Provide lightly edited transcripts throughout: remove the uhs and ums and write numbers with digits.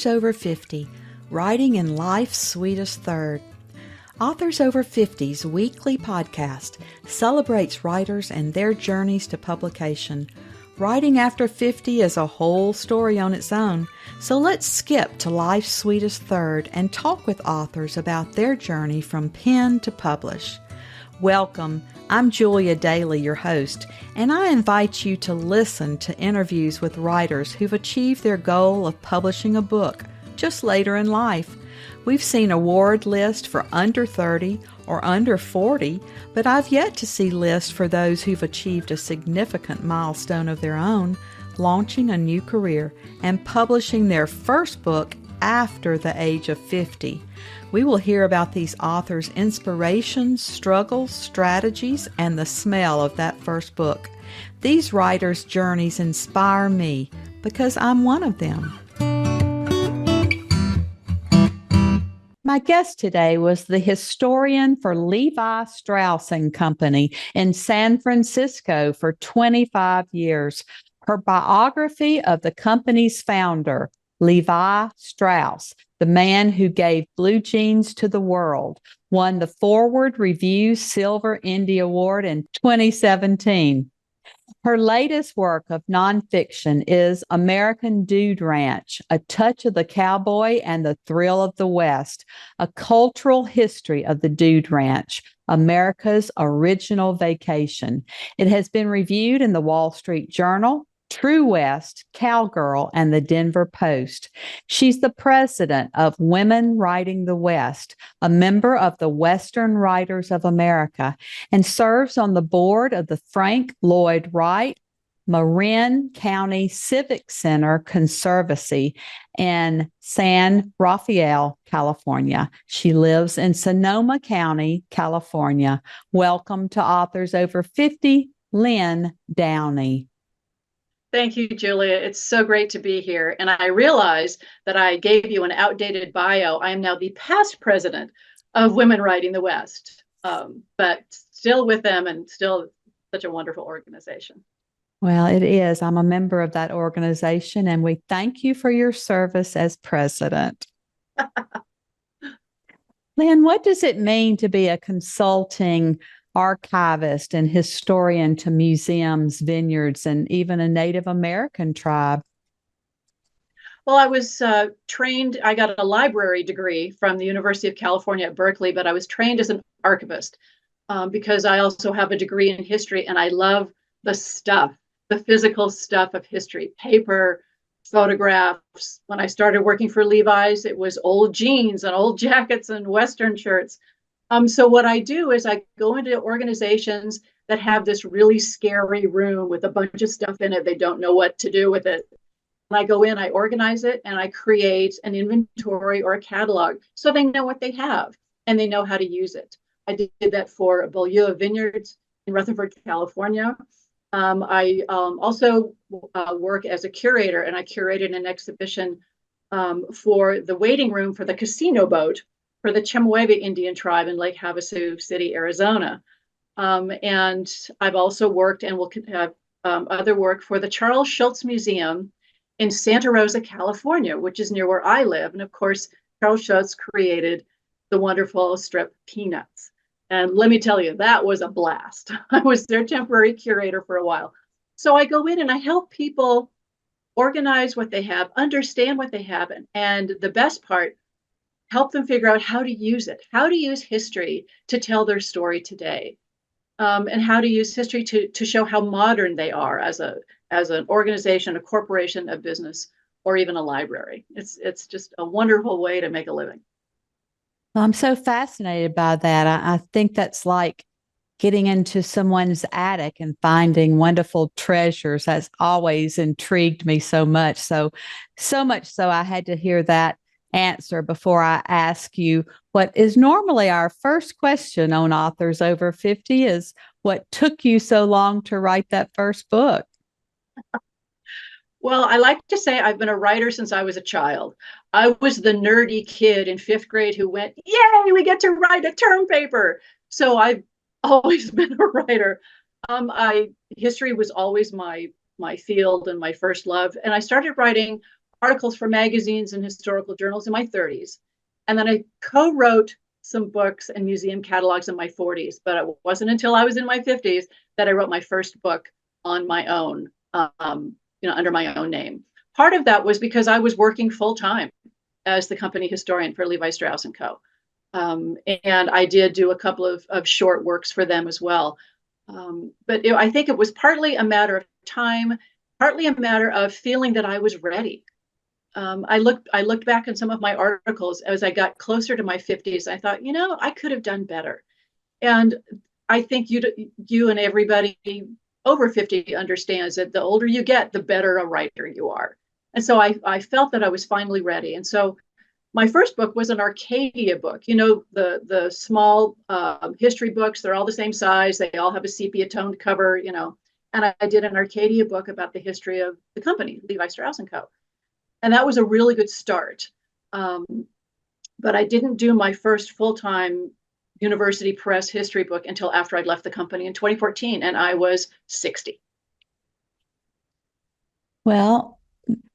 Authors Over 50, Writing in Life's Sweetest Third. Authors Over 50's weekly podcast celebrates writers and their journeys to publication. Writing after 50 is a whole story on its own, so let's skip to life's sweetest third and talk with authors about their journey from pen to publish. Welcome. I'm Julia Daly, your host, and I invite you to listen to interviews with writers who've achieved their goal of publishing a book just later in life. We've seen award lists for under 30 or under 40, but I've yet to see lists for those who've achieved a significant milestone of their own, launching a new career and publishing their first book after the age of 50. We will hear about these authors' inspirations, struggles, strategies, and the smell of that first book. These writers' journeys inspire me because I'm one of them. My guest today was the historian for Levi Strauss Company in San Francisco for 25 years. Her biography of the company's founder, Levi Strauss, the man who gave blue jeans to the world, won the Foreword Reviews Silver Indie Award in 2017. Her latest work of nonfiction is American Dude Ranch, A Touch of the Cowboy and the Thrill of the West, a cultural history of the Dude Ranch, America's original vacation. It has been reviewed in the Wall Street Journal, True West, Cowgirl, and the Denver Post. She's the president of Women Writing the West, a member of the Western Writers of America, and serves on the board of the Frank Lloyd Wright Marin County Civic Center Conservancy in San Rafael, California. She lives in Sonoma County, California. Welcome to Authors Over 50, Lynn Downey. Thank you, Julia. It's so great to be here. And I realize that I gave you an outdated bio. I am now the past president of Women Writing the West, but still with them and still such a wonderful organization. Well, it is. I'm a member of that organization, and we thank you for your service as president. Lynn, what does it mean to be a consulting archivist and historian to museums, vineyards, and even a Native American tribe? Well, I was trained, I got a library degree from the University of California at Berkeley, but I was trained as an archivist because I also have a degree in history, and I love the stuff, the physical stuff of history, paper, photographs. When I started working for Levi's, it was old jeans and old jackets and Western shirts. So what I do is I go into organizations that have this really scary room with a bunch of stuff in it. They don't know what to do with it. And I go in, I organize it, and I create an inventory or a catalog so they know what they have and they know how to use it. I did that for Beaulieu Vineyards in Rutherford, California. I also work as a curator, and I curated an exhibition for the waiting room for the casino boat for the Chemehuevi Indian tribe in Lake Havasu City, Arizona. And I've also worked and will have other work for the Charles Schulz Museum in Santa Rosa, California, which is near where I live. And of course, Charles Schulz created the wonderful strip Peanuts. And let me tell you, that was a blast. I was their temporary curator for a while. So I go in and I help people organize what they have, understand what they have, and the best part, help them figure out how to use it, how to use history to tell their story today, and how to use history to show how modern they are as an organization, a corporation, a business, or even a library. It's just a wonderful way to make a living. Well, I'm so fascinated by that. I think that's like getting into someone's attic and finding wonderful treasures. That's always intrigued me so much. So much so I had to hear that answer before I ask you what is normally our first question on Authors Over 50 is, what took you so long to write that first book? Well, I like to say I've been a writer since I was a child. I was the nerdy kid in 5th grade who went, yay, we get to write a term paper. So I've always been a writer. History was always my field and my first love. And I started writing articles for magazines and historical journals in my 30s. And then I co-wrote some books and museum catalogs in my 40s, but it wasn't until I was in my 50s that I wrote my first book on my own, under my own name. Part of that was because I was working full time as the company historian for Levi Strauss Co. And I did do a couple of short works for them as well. But I think it was partly a matter of time, partly a matter of feeling that I was ready. I looked back on some of my articles as I got closer to my 50s. I thought, I could have done better. And I think you and everybody over 50 understands that the older you get, the better a writer you are. And so I felt that I was finally ready. And so my first book was an Arcadia book, the small history books. They're all the same size. They all have a sepia toned cover, and I did an Arcadia book about the history of the company, Levi Strauss Co. And that was a really good start. But I didn't do my first full-time university press history book until after I'd left the company in 2014, and I was 60. Well,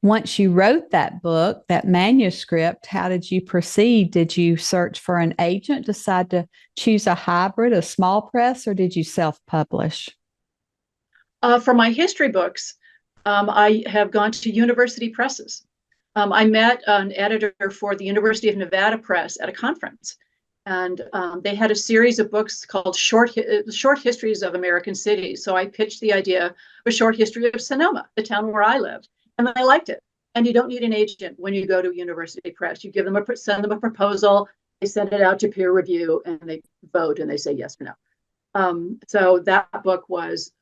once you wrote that book, that manuscript, how did you proceed? Did you search for an agent, decide to choose a hybrid, a small press, or did you self-publish? For my history books, I have gone to university presses. I met an editor for the University of Nevada Press at a conference, and they had a series of books called Short Histories of American Cities. So I pitched the idea of a short history of Sonoma, the town where I lived, and I liked it. And you don't need an agent when you go to a university press. You send them a proposal, they send it out to peer review, and they vote, and they say yes or no. So that book was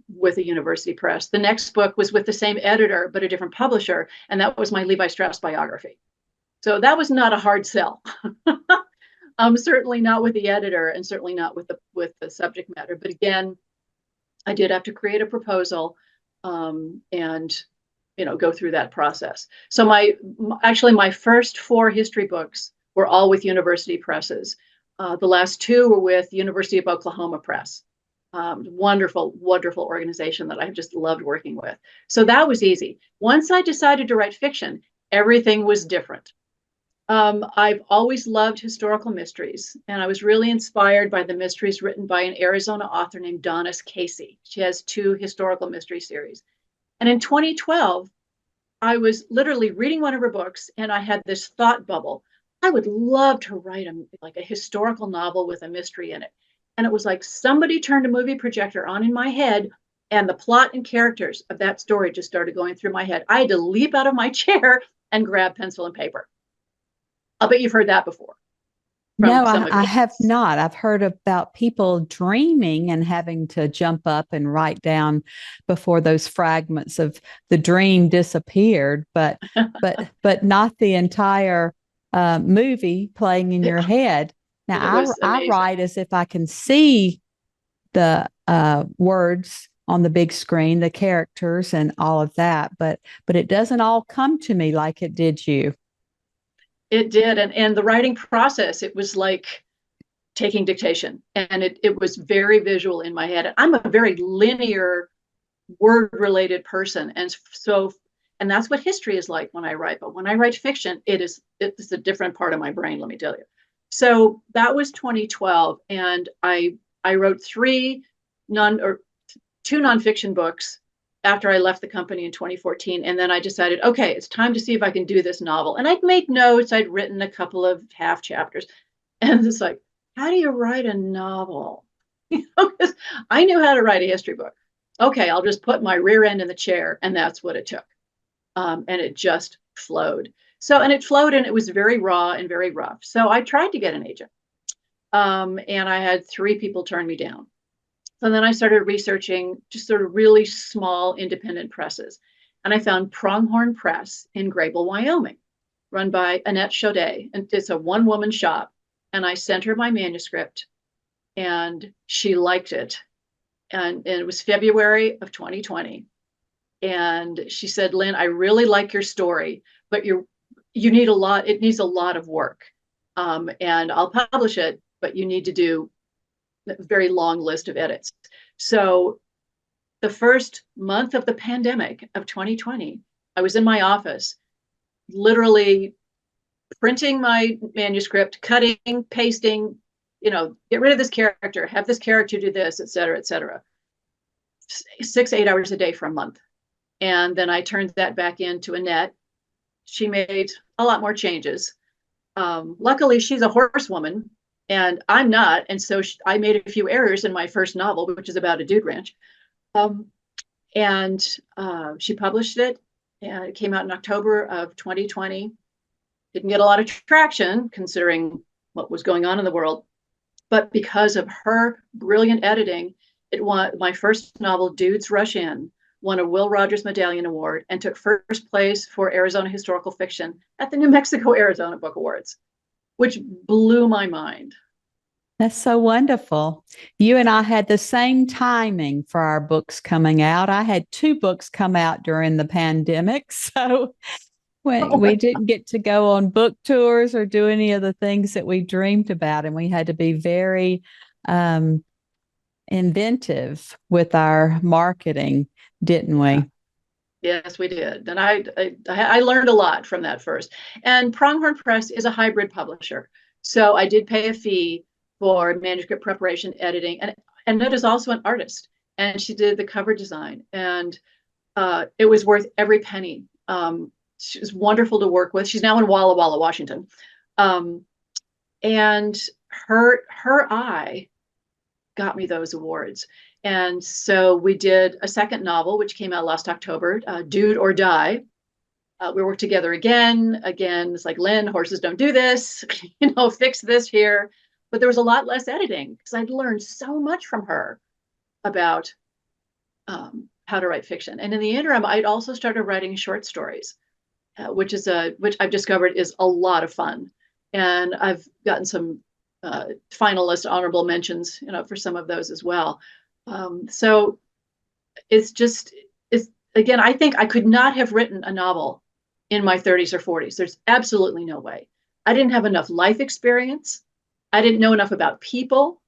with a university press. The next book was with the same editor, but a different publisher, and that was my Levi Strauss biography. So that was not a hard sell. Certainly not with the editor, and certainly not with the subject matter. But again, I did have to create a proposal, and go through that process. So my first 4 history books were all with university presses. The last 2 were with University of Oklahoma Press. Wonderful, wonderful organization that I've just loved working with. So that was easy. Once I decided to write fiction, everything was different. I've always loved historical mysteries, and I was really inspired by the mysteries written by an Arizona author named Donis Casey. She has 2 historical mystery series. And in 2012, I was literally reading one of her books, and I had this thought bubble. I would love to write a historical novel with a mystery in it. And it was like somebody turned a movie projector on in my head, and the plot and characters of that story just started going through my head. I had to leap out of my chair and grab pencil and paper. I'll bet you've heard that before. No, I have not. I've heard about people dreaming and having to jump up and write down before those fragments of the dream disappeared, but not the entire movie playing in your head. Now, I write as if I can see the words on the big screen, the characters and all of that, but it doesn't all come to me like it did you. It did. And the writing process, it was like taking dictation, and it was very visual in my head. I'm a very linear word related person. And that's what history is like when I write. But when I write fiction, it's a different part of my brain, let me tell you. So that was 2012. And I wrote 2 nonfiction books after I left the company in 2014. And then I decided, okay, it's time to see if I can do this novel. And I'd made notes. I'd written a couple of half chapters. And it's like, how do you write a novel? Because I knew how to write a history book. Okay, I'll just put my rear end in the chair. And that's what it took. And it just flowed. And it flowed, and it was very raw and very rough. So I tried to get an agent. And I had 3 people turn me down. And then I started researching just sort of really small independent presses. And I found Pronghorn Press in Grable, Wyoming, run by Annette Chaudet. And it's a 1-woman shop. And I sent her my manuscript, and she liked it. And it was February of 2020. And she said, Lynn, I really like your story, but you need a lot. It needs a lot of work. And I'll publish it, but you need to do a very long list of edits. So the first month of the pandemic of 2020, I was in my office, literally printing my manuscript, cutting, pasting, get rid of this character, have this character do this, et cetera, et cetera. 6-8 hours a day for a month. And then I turned that back into Annette. She made a lot more changes. Luckily, she's a horsewoman and I'm not. And so I made a few errors in my first novel, which is about a dude ranch. And she published it, and it came out in October of 2020. Didn't get a lot of traction considering what was going on in the world. But because of her brilliant editing, it won my first novel, Dudes Rush In, won a Will Rogers Medallion Award and took first place for Arizona Historical Fiction at the New Mexico Arizona Book Awards, which blew my mind. That's so wonderful. You and I had the same timing for our books coming out. I had 2 books come out during the pandemic. So we didn't get to go on book tours or do any of the things that we dreamed about. And we had to be very inventive with our marketing, didn't we? Yes, we did. And I learned a lot from that first. And Pronghorn Press is a hybrid publisher. So I did pay a fee for manuscript preparation, editing, and that is also an artist. And she did the cover design. And it was worth every penny. She was wonderful to work with. She's now in Walla Walla, Washington. And her eye got me those awards. And so we did a second novel, which came out last October, Dude or Die. We worked together again. It's like, Lynn, horses don't do this, fix this here. But there was a lot less editing because I'd learned so much from her about how to write fiction. And in the interim, I'd also started writing short stories, which I've discovered is a lot of fun. And I've gotten some finalist honorable mentions, for some of those as well. So it's again, I think I could not have written a novel in my 30s or 40s. There's absolutely no way. I didn't have enough life experience. I didn't know enough about people.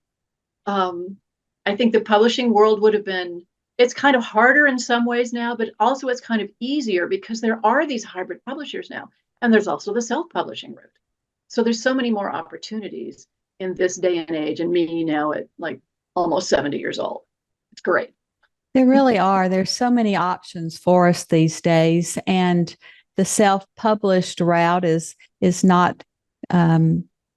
I think the publishing world it's kind of harder in some ways now, but also it's kind of easier because there are these hybrid publishers now. And there's also the self-publishing route. So there's so many more opportunities in this day and age, and me now at like almost 70 years old. It's great. There really are. There's so many options for us these days. And the self-published route is not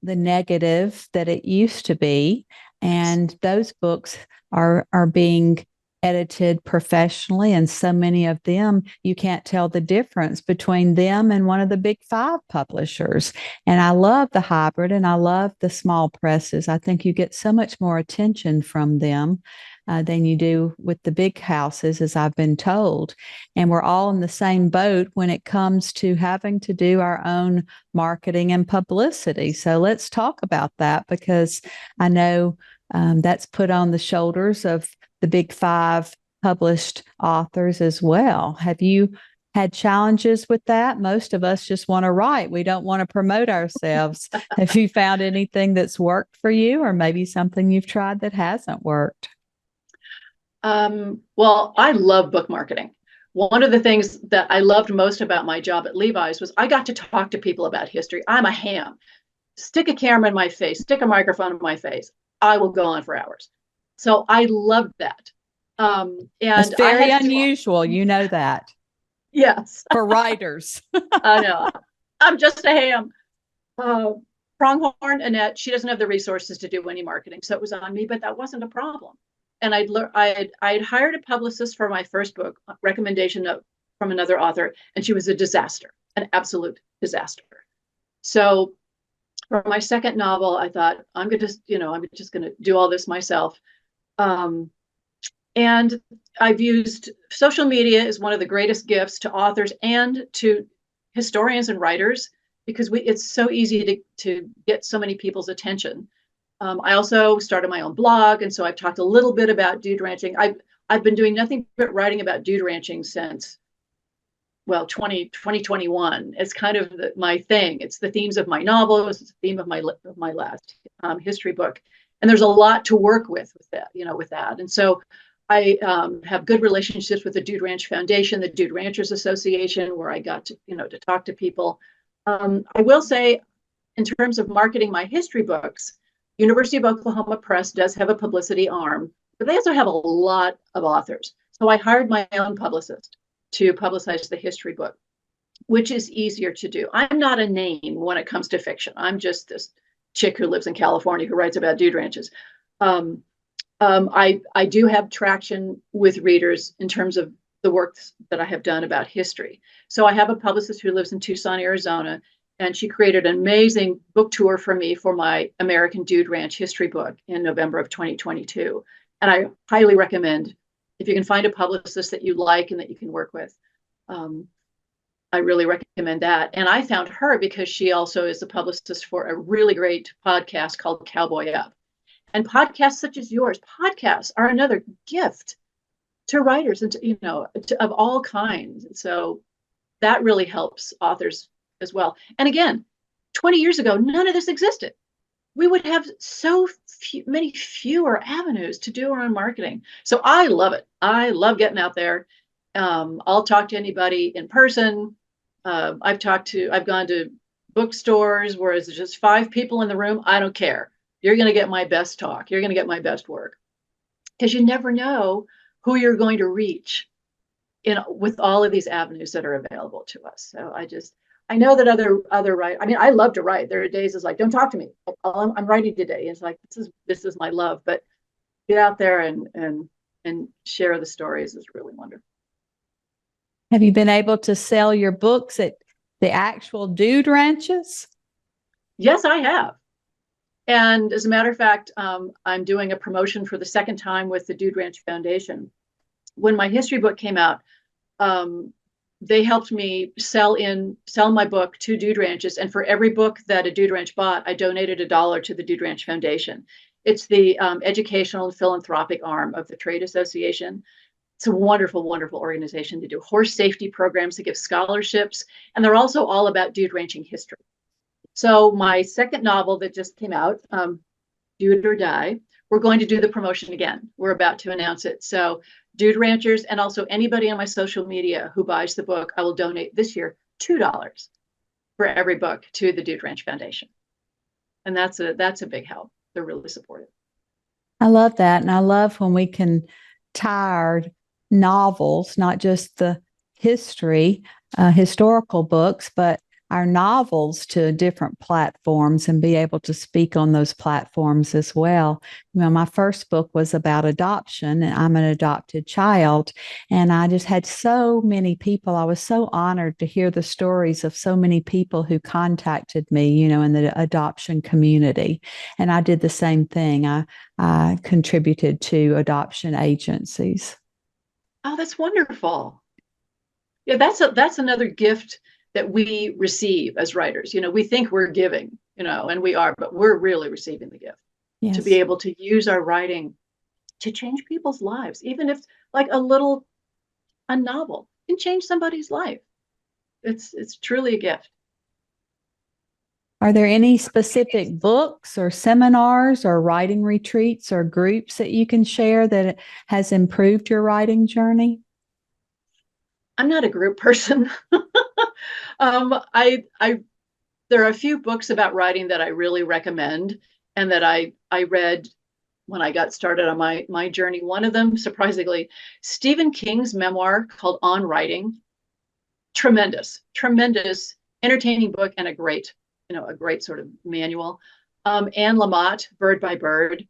the negative that it used to be. And those books are being edited professionally, and so many of them you can't tell the difference between them and one of the big 5 publishers. And I love the hybrid, and I love the small presses. I think you get so much more attention from them than you do with the big houses, as I've been told. And we're all in the same boat when it comes to having to do our own marketing and publicity. So let's talk about that, because I know that's put on the shoulders of the big 5 published authors as well. Have you had challenges with that? Most of us just want to write. We don't want to promote ourselves. Have you found anything that's worked for you, or maybe something you've tried that hasn't worked? Well, I love book marketing. One of the things that I loved most about my job at Levi's was I got to talk to people about history. I'm a ham. Stick a camera in my face, stick a microphone in my face. I will go on for hours. So I loved that. And it's very unusual. You know that. Yes. For writers. I know. I'm just a ham. Pronghorn, Annette, she doesn't have the resources to do any marketing. So it was on me, but that wasn't a problem. And I'd hired a publicist for my first book, recommendation from another author, and she was a disaster, an absolute disaster. So for my second novel, I thought, I'm just going to do all this myself. And I've used social media as one of the greatest gifts to authors and to historians and writers, because it's so easy to get so many people's attention. I also started my own blog, and so I've talked a little bit about dude ranching. I've been doing nothing but writing about dude ranching since, 2021. It's kind of my thing. It's the themes of my novels. It's the theme of my last history book, and there's a lot to work with that, And so I have good relationships with the Dude Ranch Foundation, the Dude Ranchers Association, where I got to talk to people. I will say, in terms of marketing my history books, University of Oklahoma Press does have a publicity arm, but they also have a lot of authors. So I hired my own publicist to publicize the history book, which is easier to do. I'm not a name when it comes to fiction. I'm just this chick who lives in California who writes about dude ranches. I do have traction with readers in terms of the works that I have done about history. So I have a publicist who lives in Tucson, Arizona, and she created an amazing book tour for me for my American Dude Ranch history book in November of 2022. And I highly recommend, if you can find a publicist that you like and that you can work with, I really recommend that. And I found her because she also is the publicist for a really great podcast called Cowboy Up. And podcasts such as yours, podcasts are another gift to writers and of all kinds. So that really helps authors as well. And again, 20 years ago, none of this existed. We would have many fewer avenues to do our own marketing. So I love it. I love getting out there. I'll talk to anybody in person. I've gone to bookstores where there's just 5 people in the room. I don't care. You're going to get my best talk. You're going to get my best work, because you never know who you're going to reach with all of these avenues that are available to us. So I know that other write. I mean, I love to write. There are days it's like, don't talk to me. I'm writing today. It's like, this is my love. But get out there and share the stories is really wonderful. Have you been able to sell your books at the actual dude ranches? Yes, I have. And as a matter of fact, I'm doing a promotion for the second time with the Dude Ranch Foundation. When my history book came out, they helped me sell my book to Dude Ranches. And for every book that a Dude Ranch bought, I donated $1 to the Dude Ranch Foundation. It's the educational and philanthropic arm of the trade association. It's a wonderful, wonderful organization. They do horse safety programs, they give scholarships, and they're also all about dude ranching history. So my second novel that just came out, Do It or Die, we're going to do the promotion again. We're about to announce it. So Dude Ranchers and also anybody on my social media who buys the book, I will donate this year $2 for every book to the Dude Ranch Foundation. And that's a big help. They're really supportive. I love that. And I love when we can tie our novels, not just the historical books, but our novels to different platforms and be able to speak on those platforms as well. My first book was about adoption, and I'm an adopted child. And I just had so many people. I was so honored to hear the stories of so many people who contacted me, in the adoption community. And I did the same thing. I contributed to adoption agencies. Oh, that's wonderful. Yeah, that's another gift that we receive as writers. We think we're giving, and we are, but we're really receiving the gift. Yes. To be able to use our writing to change people's lives, even if like a novel can change somebody's life. It's truly a gift. Are there any specific books or seminars or writing retreats or groups that you can share that has improved your writing journey? I'm not a group person. There are a few books about writing that I really recommend and that I read when I got started on my journey. One of them, surprisingly, Stephen King's memoir called On Writing. Tremendous, entertaining book and a great sort of manual. Anne Lamott, Bird by Bird,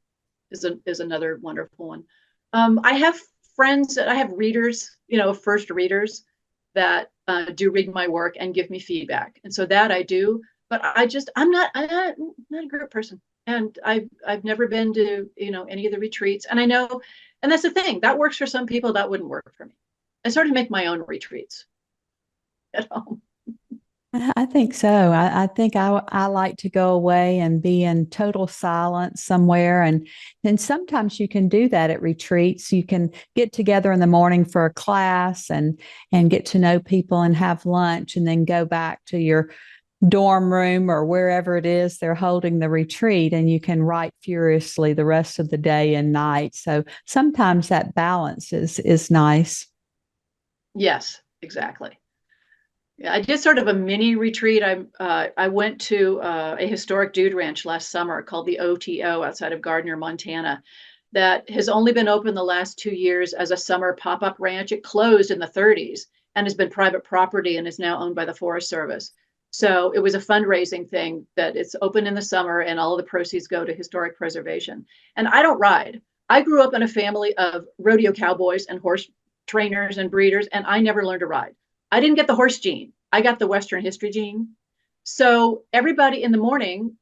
is another wonderful one. I have friends, I have readers, first readers that do read my work and give me feedback. And so that I do, but I'm not a group person. And I've never been to, any of the retreats. And I know, and that's the thing, that works for some people, that wouldn't work for me. I sort of make my own retreats at home. I think so. I think I like to go away and be in total silence somewhere. And sometimes you can do that at retreats. You can get together in the morning for a class and get to know people and have lunch and then go back to your dorm room or wherever it is they're holding the retreat, and you can write furiously the rest of the day and night. So sometimes that balance is nice. Yes, exactly. Yeah, I did sort of a mini retreat. I went to a historic dude ranch last summer called the OTO outside of Gardner, Montana, that has only been open the last 2 years as a summer pop-up ranch. It closed in the 30s and has been private property and is now owned by the Forest Service. So it was a fundraising thing that it's open in the summer and all of the proceeds go to historic preservation. And I don't ride. I grew up in a family of rodeo cowboys and horse trainers and breeders, and I never learned to ride. I didn't get the horse gene. I got the Western history gene. So everybody in the morning,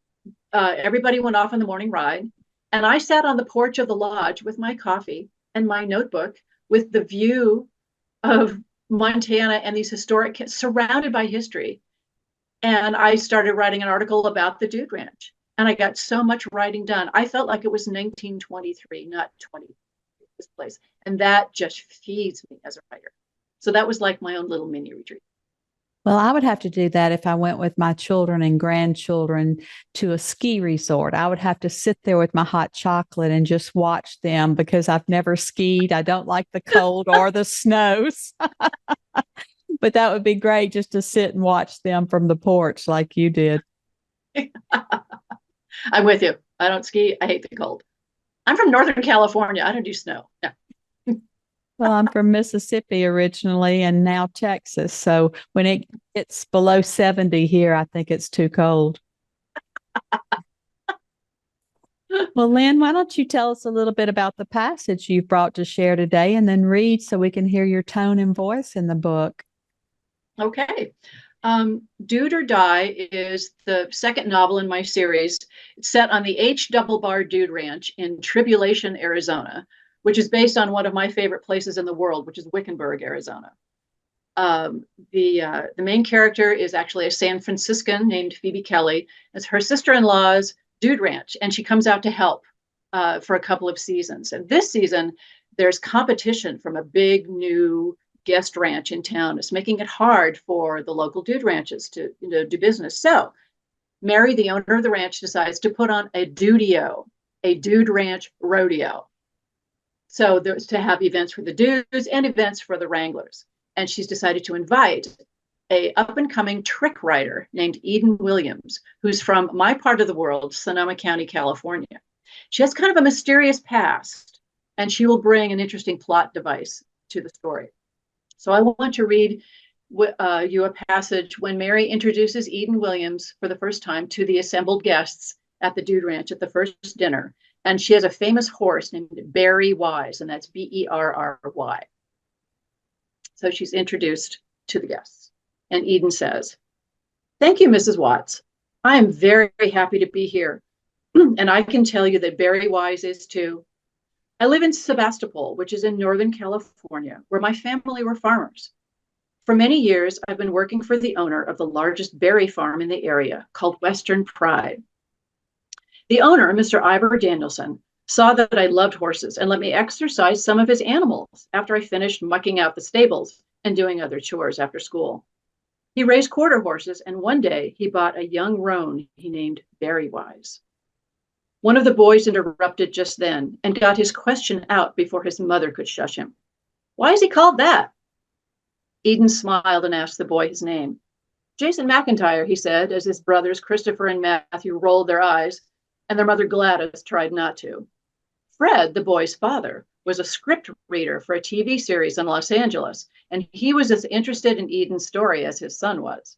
everybody went off on the morning ride. And I sat on the porch of the lodge with my coffee and my notebook with the view of Montana and these historic, surrounded by history. And I started writing an article about the Dude Ranch. And I got so much writing done. I felt like it was 1923, not 20, this place. And that just feeds me as a writer. So that was like my own little mini retreat. Well, I would have to do that if I went with my children and grandchildren to a ski resort. I would have to sit there with my hot chocolate and just watch them because I've never skied. I don't like the cold or the snows. But that would be great just to sit and watch them from the porch like you did. I'm with you. I don't ski. I hate the cold. I'm from Northern California. I don't do snow. Yeah. Well, I'm from Mississippi originally and now Texas. So when it gets below 70 here, I think it's too cold. Well, Lynn, why don't you tell us a little bit about the passage you've brought to share today and then read so we can hear your tone and voice in the book? Okay. Dude or Die is the second novel in my series. It's set on the H Double Bar Dude Ranch in Tribulation, Arizona, which is based on one of my favorite places in the world, which is Wickenburg, Arizona. The main character is actually a San Franciscan named Phoebe Kelly. It's her sister-in-law's Dude Ranch, and she comes out to help for a couple of seasons. And this season, there's competition from a big new guest ranch in town. It's making it hard for the local dude ranches to do business. So Mary, the owner of the ranch, decides to put on a dude-o, a dude ranch rodeo. So there's to have events for the dudes and events for the wranglers. And she's decided to invite a up-and-coming trick writer named Eden Williams, who's from my part of the world, Sonoma County, California. She has kind of a mysterious past, and she will bring an interesting plot device to the story. So I want to read you a passage when Mary introduces Eden Williams for the first time to the assembled guests at the Dude Ranch at the first dinner. And she has a famous horse named Berry Wise, and that's Berry. So she's introduced to the guests. And Eden says, "Thank you, Mrs. Watts. I am very happy to be here. And I can tell you that Berry Wise is too. I live in Sebastopol, which is in Northern California, where my family were farmers. For many years, I've been working for the owner of the largest berry farm in the area, called Western Pride. The owner, Mr. Ivor Danielson, saw that I loved horses and let me exercise some of his animals after I finished mucking out the stables and doing other chores after school. He raised quarter horses, and one day he bought a young roan he named Berry Wise. One of the boys interrupted just then and got his question out before his mother could shush him. Why is he called that? Eden smiled and asked the boy his name. Jason McIntyre, he said, as his brothers Christopher and Matthew rolled their eyes, and their mother Gladys tried not to. Fred, the boy's father, was a script reader for a TV series in Los Angeles, and he was as interested in Eden's story as his son was.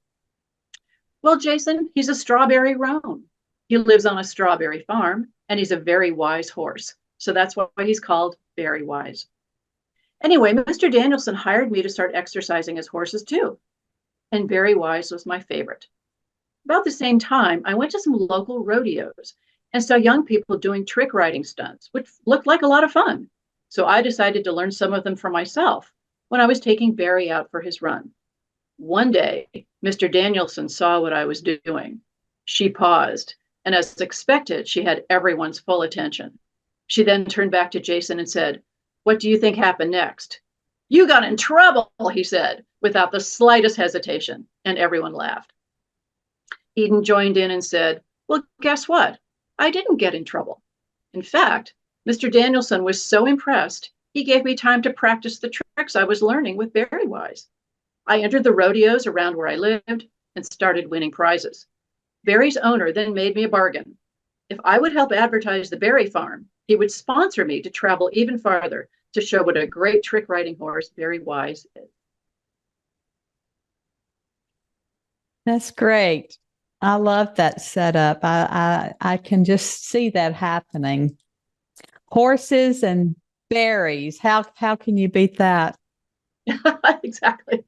Well, Jason, he's a strawberry roan. He lives on a strawberry farm, and he's a very wise horse. So that's why he's called Berry Wise. Anyway, Mr. Danielson hired me to start exercising his horses too. And Berry Wise was my favorite. About the same time, I went to some local rodeos and saw young people doing trick riding stunts, which looked like a lot of fun. So I decided to learn some of them for myself when I was taking Berry out for his run. One day, Mr. Danielson saw what I was doing. She paused, and as expected, she had everyone's full attention. She then turned back to Jason and said, "What do you think happened next?" "You got in trouble," he said, without the slightest hesitation, and everyone laughed. Eden joined in and said, well, guess what? I didn't get in trouble. In fact, Mr. Danielson was so impressed, he gave me time to practice the tricks I was learning with Berry Wise. I entered the rodeos around where I lived and started winning prizes. Berry's owner then made me a bargain. If I would help advertise the Berry farm, he would sponsor me to travel even farther to show what a great trick riding horse Berry Wise is. That's great. I love that setup. I can just see that happening. Horses and berries. How can you beat that? Exactly.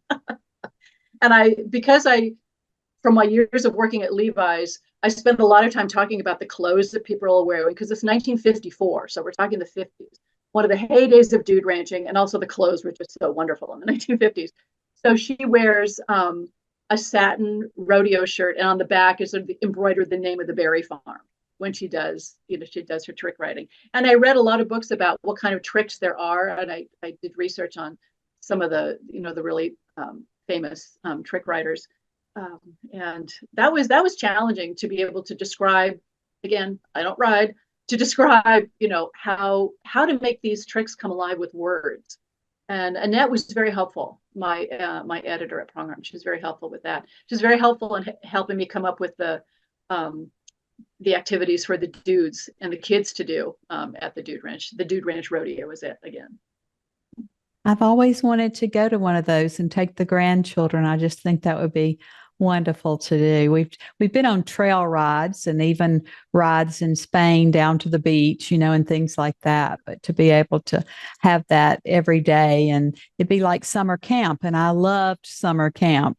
And because from my years of working at Levi's, I spent a lot of time talking about the clothes that people are wearing because it's 1954. So we're talking the 50s, one of the heydays of dude ranching. And also the clothes were just so wonderful in the 1950s. So she wears a satin rodeo shirt, and on the back is embroidered the name of the Berry farm when she does her trick riding. And I read a lot of books about what kind of tricks there are. And I did research on some of the really famous trick riders. And that was challenging to be able to describe. Again, I don't ride, to describe how to make these tricks come alive with words. And Annette was very helpful, my editor at Program. She was very helpful with that. She was very helpful in helping me come up with the activities for the dudes and the kids to do at the Dude Ranch. The Dude Ranch Rodeo was it again. I've always wanted to go to one of those and take the grandchildren. I just think that would be wonderful to do. We've been on trail rides and even rides in Spain down to the beach, and things like that. But to be able to have that every day, and it'd be like summer camp. And I loved summer camp.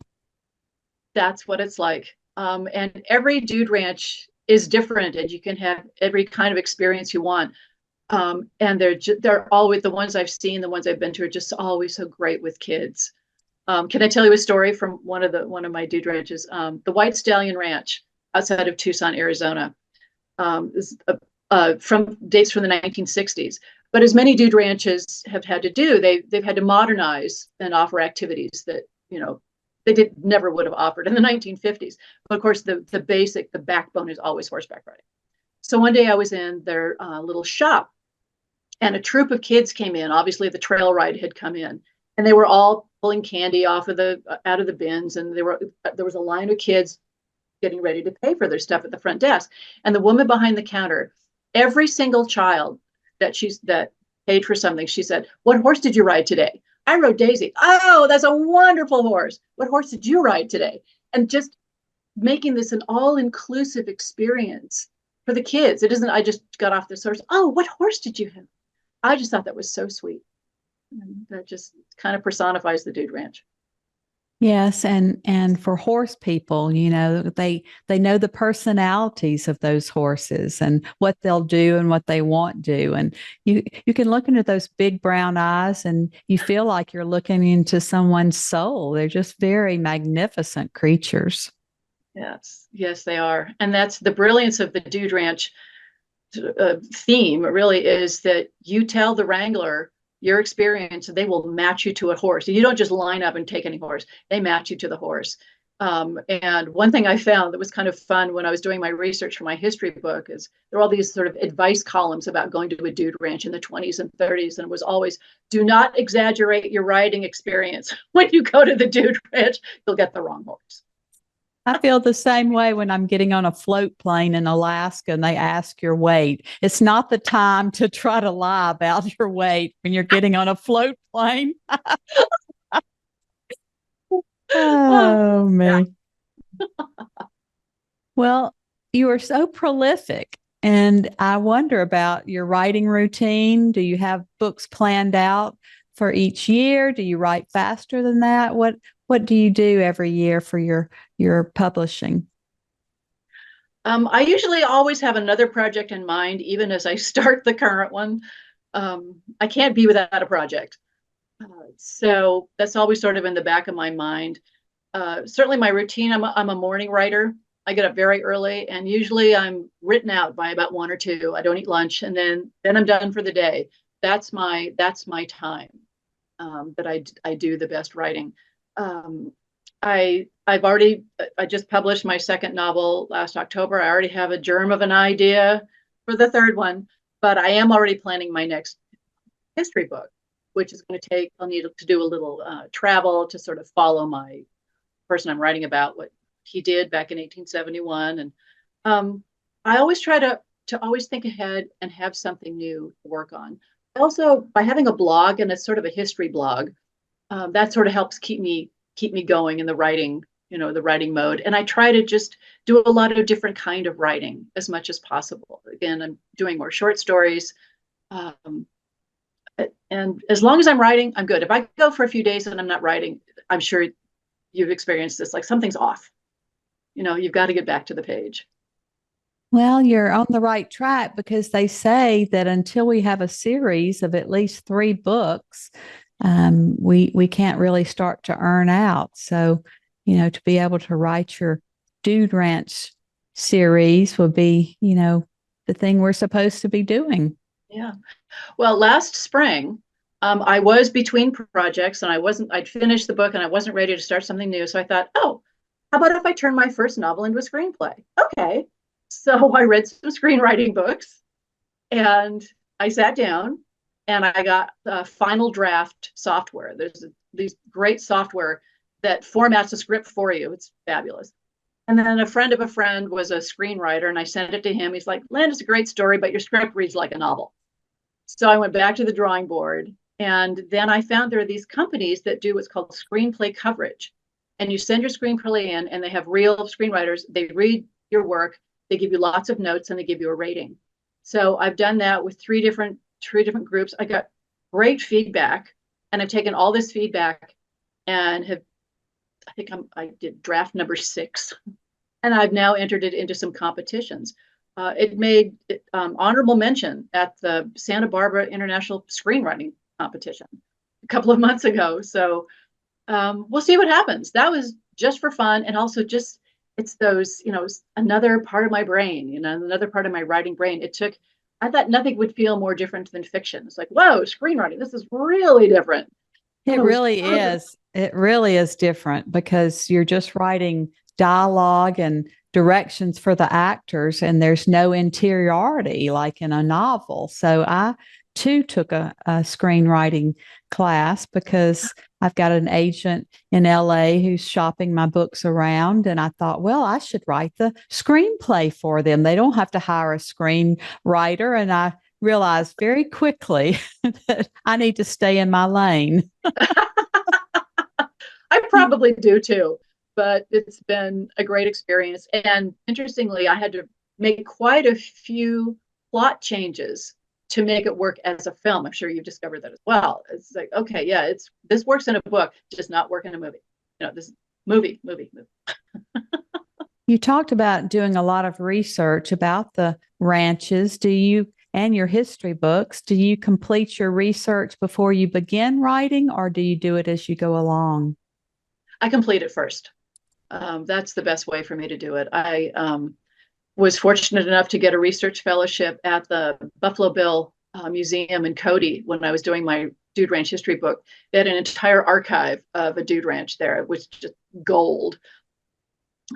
That's what it's like. And every dude ranch is different, and you can have every kind of experience you want. And they're always, the ones I've seen, the ones I've been to, are just always so great with kids. Can I tell you a story from one of my dude ranches? The White Stallion Ranch outside of Tucson, Arizona, is from dates from the 1960s. But as many dude ranches have had to do, they've had to modernize and offer activities that they never would have offered in the 1950s. But of course, the backbone is always horseback riding. So one day I was in their little shop, and a troop of kids came in. Obviously, the trail ride had come in, and they were all pulling candy out of the bins, and there was a line of kids getting ready to pay for their stuff at the front desk. And the woman behind the counter, every single child that paid for something, she said, "What horse did you ride today?" "I rode Daisy." "Oh, that's a wonderful horse. What horse did you ride today?" And just making this an all-inclusive experience for the kids. It isn't, I just got off this horse. "Oh, what horse did you have?" I just thought that was so sweet. And that just kind of personifies the Dude Ranch. Yes, and for horse people, they know the personalities of those horses and what they'll do and what they won't do. And you can look into those big brown eyes and you feel like you're looking into someone's soul. They're just very magnificent creatures. Yes, they are. And that's the brilliance of the Dude Ranch theme, really, is that you tell the wrangler your experience, they will match you to a horse. You don't just line up and take any horse. They match you to the horse. And one thing I found that was kind of fun when I was doing my research for my history book is there were all these sort of advice columns about going to a dude ranch in the 20s and 30s. And it was always, do not exaggerate your riding experience. When you go to the dude ranch, you'll get the wrong horse. I feel the same way when I'm getting on a float plane in Alaska and they ask your weight. It's not the time to try to lie about your weight when you're getting on a float plane. Oh, man. Well, you are so prolific, and I wonder about your writing routine. Do you have books planned out for each year? Do you write faster than that? What do you do every year for your publishing? I usually always have another project in mind, even as I start the current one. I can't be without a project. So that's always sort of in the back of my mind. Certainly my routine, I'm a morning writer. I get up very early, and usually I'm written out by about 1 or 2. I don't eat lunch, and then I'm done for the day. That's my time that I do the best writing. I just published my second novel last October. I already have a germ of an idea for the third one, but I am already planning my next history book, which is going to take, I'll need to do a little travel to sort of follow my person I'm writing about, what he did back in 1871. And I always try to always think ahead and have something new to work on. Also, by having a blog, and it's sort of a history blog, that sort of helps keep me going in the writing, the writing mode. And I try to just do a lot of different kind of writing as much as possible. Again, I'm doing more short stories. And as long as I'm writing, I'm good. If I go for a few days and I'm not writing, I'm sure you've experienced this, like something's off. You've got to get back to the page. Well, you're on the right track because they say that until we have a series of at least 3 books, we can't really start to earn out. So, to be able to write your Dude Ranch series would be, the thing we're supposed to be doing. Yeah. Well, last spring, I was between projects and I'd finished the book and I wasn't ready to start something new. So I thought, oh, how about if I turn my first novel into a screenplay? Okay. So I read some screenwriting books and I sat down and I got Final Draft software. There's these great software that formats a script for you. It's fabulous. And then a friend of a friend was a screenwriter and I sent it to him. He's like, Lynn, it's a great story, but your script reads like a novel. So I went back to the drawing board. And then I found there are these companies that do what's called screenplay coverage. And you send your screenplay in and they have real screenwriters. They read your work. They give you lots of notes and they give you a rating. So I've done that with three different groups. I got great feedback and I've taken all this feedback and I did draft number 6 and I've now entered it into some competitions. It made honorable mention at the Santa Barbara International Screenwriting Competition a couple of months ago. So we'll see what happens. That was just for fun. And also just, it's those, another part of my brain, another part of my writing brain. I thought nothing would feel more different than fiction. It's like, whoa, screenwriting, this is really different. It really is. It really is different because you're just writing dialogue and directions for the actors, and there's no interiority like in a novel. So I too took a screenwriting class because I've got an agent in LA who's shopping my books around. And I thought, well, I should write the screenplay for them. They don't have to hire a screenwriter. And I realized very quickly that I need to stay in my lane. I probably do too, but it's been a great experience. And interestingly, I had to make quite a few plot changes to make it work as a film. I'm sure you've discovered that as well. It's like, okay, yeah, this works in a book, just not work in a movie. This movie. You talked about doing a lot of research about the ranches. And your history books, do you complete your research before you begin writing, or do you do it as you go along? I complete it first. That's the best way for me to do it. I was fortunate enough to get a research fellowship at the Buffalo Bill Museum in Cody when I was doing my Dude Ranch history book. They had an entire archive of a dude ranch there. It was just gold.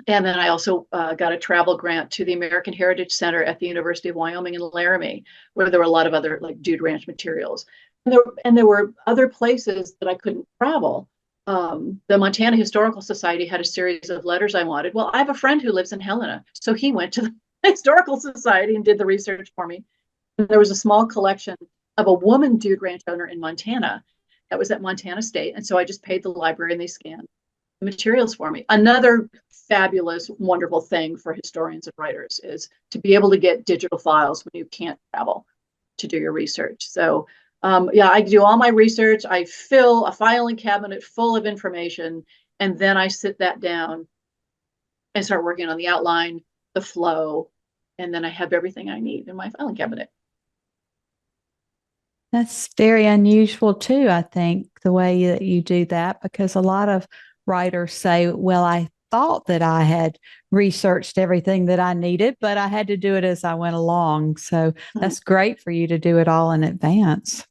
And then I also got a travel grant to the American Heritage Center at the University of Wyoming in Laramie, where there were a lot of other like Dude Ranch materials. And there were other places that I couldn't travel. The Montana Historical Society had a series of letters I wanted. Well, I have a friend who lives in Helena, so he went to the Historical Society and did the research for me. And there was a small collection of a woman Dude Ranch owner in Montana that was at Montana State. And so I just paid the library and they scanned the materials for me. Another fabulous, wonderful thing for historians and writers is to be able to get digital files when you can't travel to do your research. So yeah, I do all my research. I fill a filing cabinet full of information, and then I sit that down and start working on the outline, the flow, and then I have everything I need in my filing cabinet. That's very unusual too, I think, the way that you do that, because a lot of writers say, well, I thought that I had researched everything that I needed, but I had to do it as I went along. So that's great for you to do it all in advance.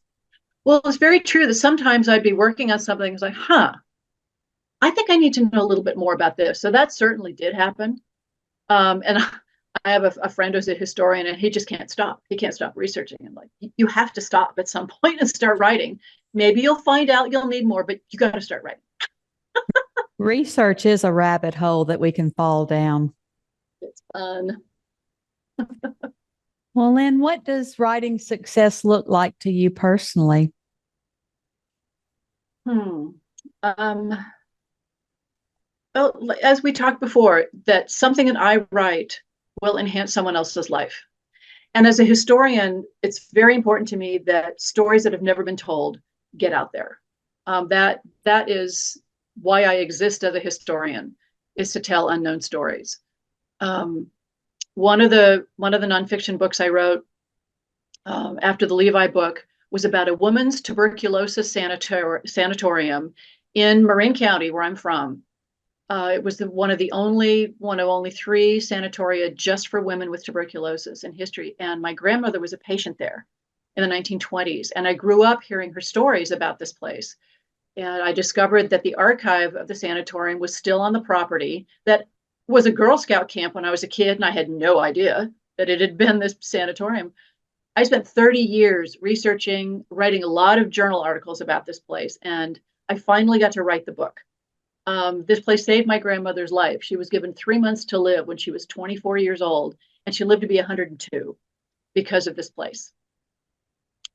Well, it's very true that sometimes I'd be working on something. It's like, I think I need to know a little bit more about this. So that certainly did happen. And I have a friend who's a historian, and he just can't stop. He can't stop researching. And like, you have to stop at some point and start writing. Maybe you'll find out you'll need more, but you got to start writing. Research is a rabbit hole that we can fall down. It's fun. Well, Lynn, what does writing success look like to you personally? Hmm. Well, as we talked before, that something that I write will enhance someone else's life. And as a historian, it's very important to me that stories that have never been told get out there. That is why I exist as a historian, is to tell unknown stories. One of the nonfiction books I wrote after the Levi book was about a woman's tuberculosis sanatorium in Marin County, where I'm from. It was one of only 3 sanatoria just for women with tuberculosis in history. And my grandmother was a patient there in the 1920s. And I grew up hearing her stories about this place. And I discovered that the archive of the sanatorium was still on the property. That was a Girl Scout camp when I was a kid, and I had no idea that it had been this sanatorium. I spent 30 years researching, writing a lot of journal articles about this place, and I finally got to write the book. This place saved my grandmother's life. She was given 3 months to live when she was 24 years old, and she lived to be 102 because of this place.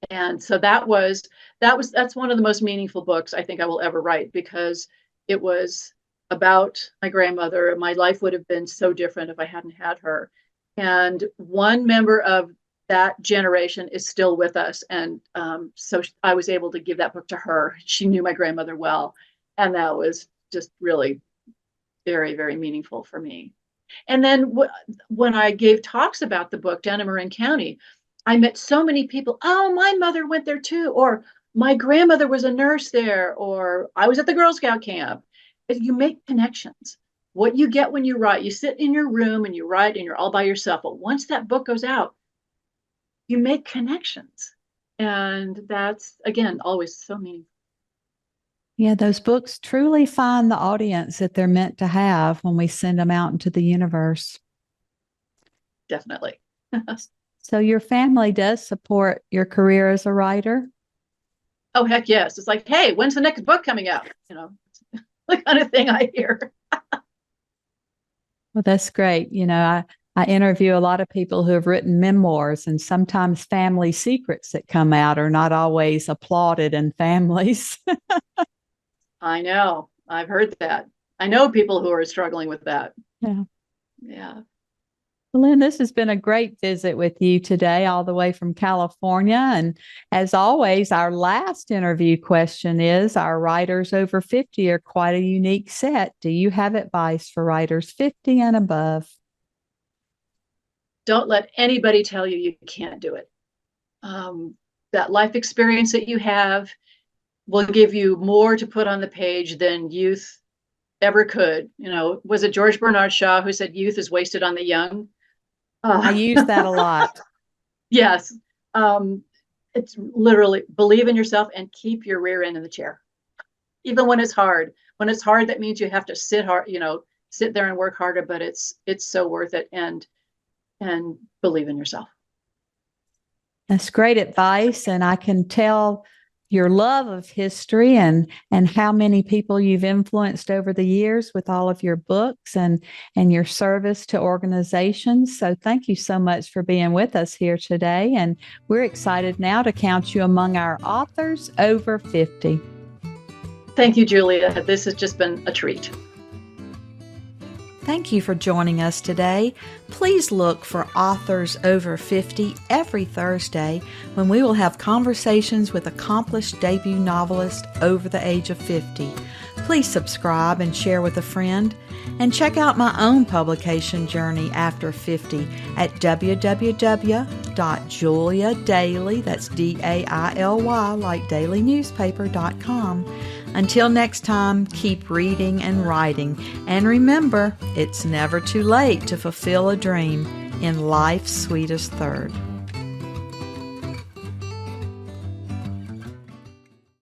And so that's one of the most meaningful books I think I will ever write, because it was about my grandmother. My life would have been so different if I hadn't had her. And one member of that generation is still with us. And so I was able to give that book to her. She knew my grandmother well. And that was just really very, very meaningful for me. And then when I gave talks about the book down in Marin County, I met so many people. Oh, my mother went there too. Or my grandmother was a nurse there. Or I was at the Girl Scout camp. You make connections. What you get when you write, you sit in your room and you write and you're all by yourself. But once that book goes out, you make connections. And that's, again, always so meaningful. Yeah, those books truly find the audience that they're meant to have when we send them out into the universe. Definitely. So your family does support your career as a writer? Oh, heck yes. It's like, hey, when's the next book coming out? The kind of thing I hear. Well, that's great. I interview a lot of people who have written memoirs, and sometimes family secrets that come out are not always applauded in families. I know. I've heard that. I know people who are struggling with that. Yeah. Yeah. Well, Lynn, this has been a great visit with you today, all the way from California. And as always, our last interview question is, our writers over 50 are quite a unique set. Do you have advice for writers 50 and above? Don't let anybody tell you you can't do it. That life experience that you have will give you more to put on the page than youth ever could. Was it George Bernard Shaw who said youth is wasted on the young? I use that a lot. Yes. It's literally believe in yourself and keep your rear end in the chair. Even when it's hard. When it's hard, that means you have to sit there and work harder, but it's so worth it, and believe in yourself. That's great advice. And I can tell your love of history and how many people you've influenced over the years with all of your books and your service to organizations. So thank you so much for being with us here today. And we're excited now to count you among our authors over 50. Thank you, Julia. This has just been a treat. Thank you for joining us today. Please look for Authors Over 50 every Thursday, when we will have conversations with accomplished debut novelists over the age of 50. Please subscribe and share with a friend. And check out my own publication journey after 50 at www.juliadaily, that's DAILY, like dailynewspaper.com. Until next time, keep reading and writing. And remember, it's never too late to fulfill a dream in life's sweetest third.